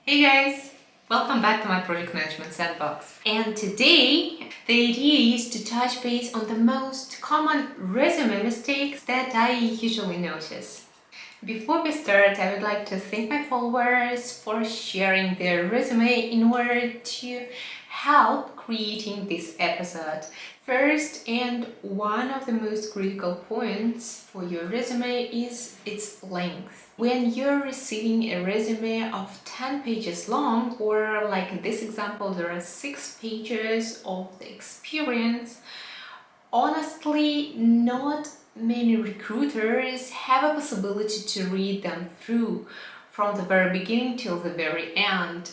Hey guys! Welcome back to my project management sandbox. And today the idea is to touch base on the most common resume mistakes that I usually notice. Before we start, I would like to thank my followers for sharing their resume in order to help creating this episode. First, and one of the most critical points for your resume is its length. When you're receiving a resume of 10 pages long, or like in this example, there are 6 pages of the experience, honestly, not many recruiters have a possibility to read them through from the very beginning till the very end.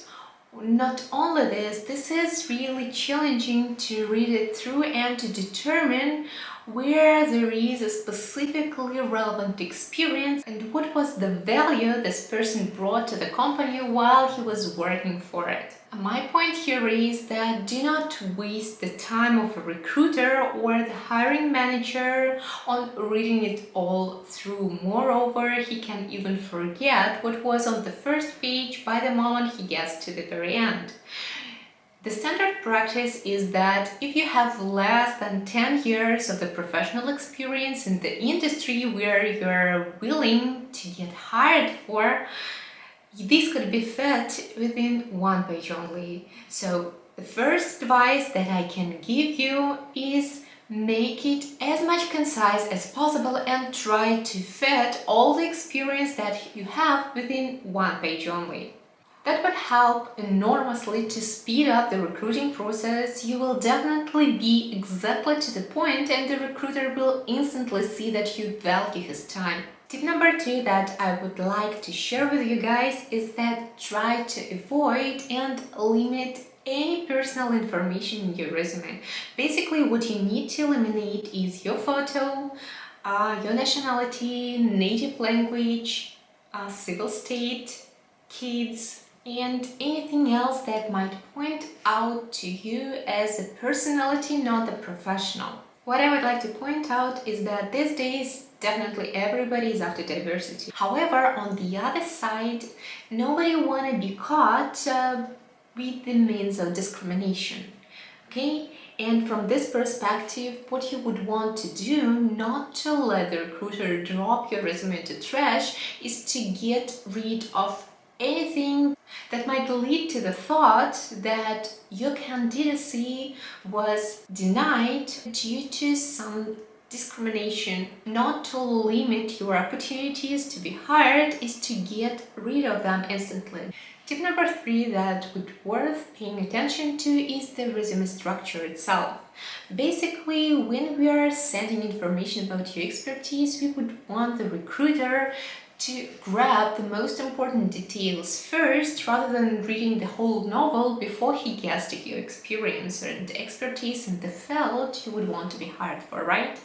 Not only this is really challenging to read it through and to determine where there is a specifically relevant experience and what was the value this person brought to the company while he was working for it. My point here is that do not waste the time of a recruiter or the hiring manager on reading it all through. Moreover, he can even forget what was on the first page by the moment he gets to the very end. The standard practice is that if you have less than 10 years of the professional experience in the industry where you're willing to get hired for, this could be fit within 1 page only. So the first advice that I can give you is make it as much concise as possible and try to fit all the experience that you have within 1 page only. That would help enormously to speed up the recruiting process. You will definitely be exactly to the point and the recruiter will instantly see that you value his time. Tip number 2 that I would like to share with you guys is that try to avoid and limit any personal information in your resume. Basically, what you need to eliminate is your photo, your nationality, native language, civil state, kids, and anything else that might point out to you as a personality, not a professional. What I would like to point out is that these days definitely everybody is after diversity. However, on the other side, nobody want to be caught with the means of discrimination. Okay? And from this perspective, what you would want to do, not to let the recruiter drop your resume into trash, is to get rid of anything that might lead to the thought that your candidacy was denied due to some discrimination. Not to limit your opportunities to be hired is to get rid of them instantly. Tip number 3 that would worth paying attention to is the resume structure itself. Basically, when we are sending information about your expertise, we would want the recruiter to grab the most important details first rather than reading the whole novel before he gets to your experience and expertise in the field you would want to be hired for, right?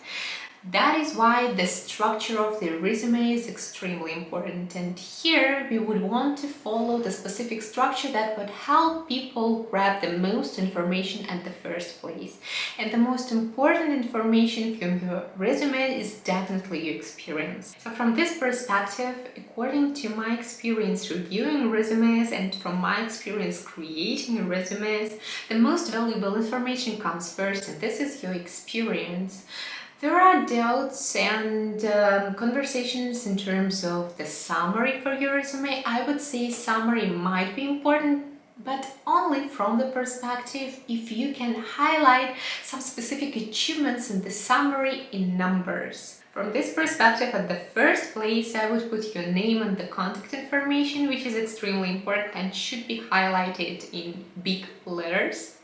That is why the structure of the resume is extremely important, and here we would want to follow the specific structure that would help people grab the most information at the first place. And the most important information from your resume is definitely your experience. So from this perspective, according to my experience reviewing resumes and from my experience creating resumes, the most valuable information comes first, and this is your experience. There are doubts and conversations in terms of the summary for your resume. I would say summary might be important, but only from the perspective if you can highlight some specific achievements in the summary in numbers. From this perspective, at the first place, I would put your name and the contact information, which is extremely important and should be highlighted in big letters.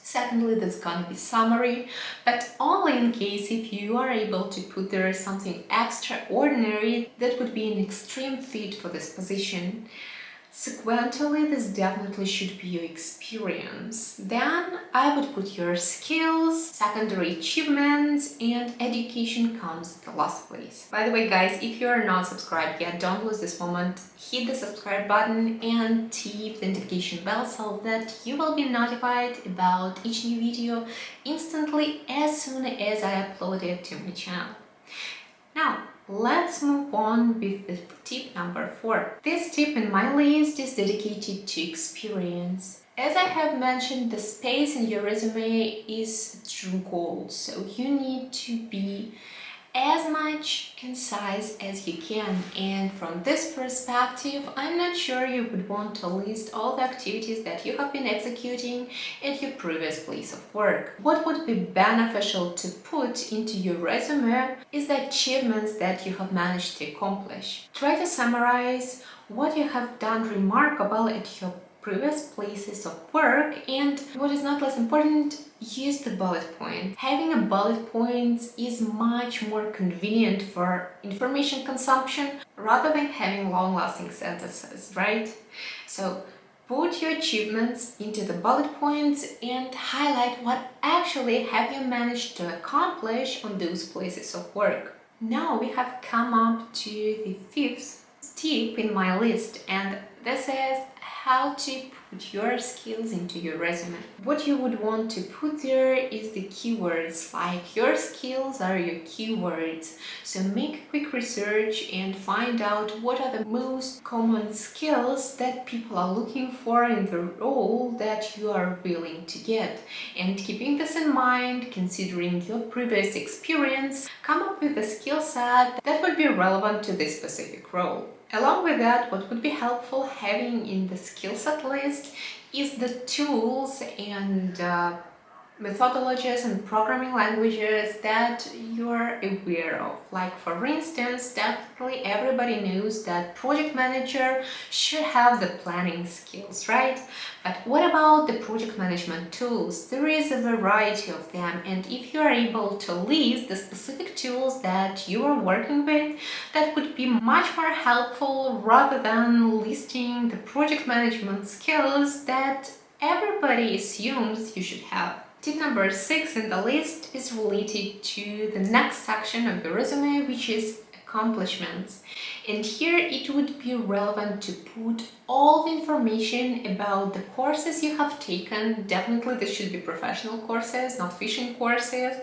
Secondly, there's gonna be summary, but only in case if you are able to put there something extraordinary that would be an extreme fit for this position. Sequentially, this definitely should be your experience. Then I would put your skills, secondary achievements, and education comes at the last place. By the way, guys, if you are not subscribed yet, don't lose this moment. Hit the subscribe button and tap the notification bell so that you will be notified about each new video instantly as soon as I upload it to my channel. Now, Let's move on with the tip number 4. This tip in my list is dedicated to experience. As I have mentioned, the space in your resume is true gold, so you need to be as much concise as you can, and from this perspective, I'm not sure you would want to list all the activities that you have been executing at your previous place of work. What would be beneficial to put into your resume is the achievements that you have managed to accomplish. Try to summarize what you have done remarkable at your previous places of work, and what is not less important, use the bullet points. Having a bullet points is much more convenient for information consumption rather than having long-lasting sentences, right? So put your achievements into the bullet points and highlight what actually have you managed to accomplish on those places of work. Now we have come up to the 5th tip in my list, and this is how to put your skills into your resume. What you would want to put there is the keywords, like your skills are your keywords. So make quick research and find out what are the most common skills that people are looking for in the role that you are willing to get. And keeping this in mind, considering your previous experience, come up with a skill set that would be relevant to this specific role. Along with that, what would be helpful having in the skill set list is the tools and methodologies and programming languages that you're aware of. Like, for instance, definitely everybody knows that project manager should have the planning skills, right? But what about the project management tools? There is a variety of them, and if you are able to list the specific tools that you are working with, that would be much more helpful rather than listing the project management skills that everybody assumes you should have. Tip number 6 in the list is related to the next section of your resume, which is accomplishments. And here it would be relevant to put all the information about the courses you have taken. Definitely this should be professional courses, not fishing courses.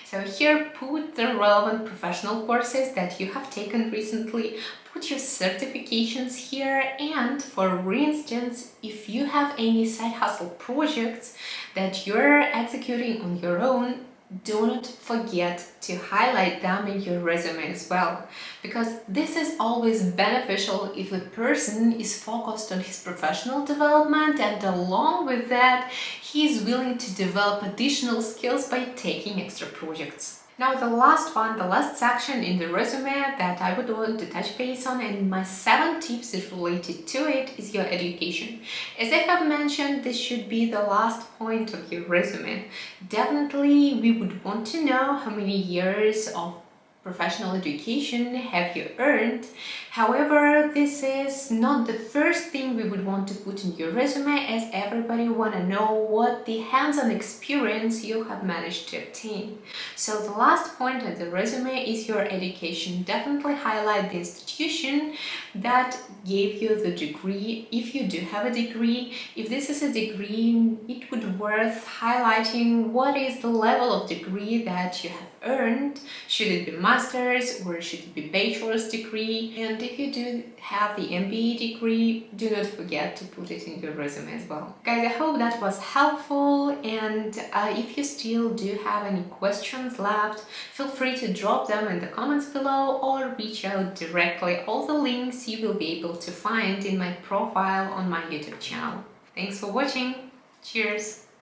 So here put the relevant professional courses that you have taken recently. Put your certifications here, and for instance, if you have any side hustle projects that you're executing on your own, do not forget to highlight them in your resume as well, because this is always beneficial if a person is focused on his professional development and along with that he is willing to develop additional skills by taking extra projects. Now the last one, the last section in the resume that I would want to touch base on, and my 7 tips is related to it, is your education. As I have mentioned, this should be the last point of your resume. Definitely we would want to know how many years of professional education have you earned. However, this is not the first thing we would want to put in your resume, as everybody want to know what the hands-on experience you have managed to obtain. So the last point of the resume is your education. Definitely highlight the institution that gave you the degree, if you do have a degree. If this is a degree, it would be worth highlighting what is the level of degree that you have earned. Should it be master's or should it be bachelor's degree? And if you do have the MBA degree, do not forget to put it in your resume as well. Guys, I hope that was helpful, and if you still do have any questions left, feel free to drop them in the comments below or reach out directly. All the links you will be able to find in my profile on my YouTube channel. Thanks for watching. Cheers!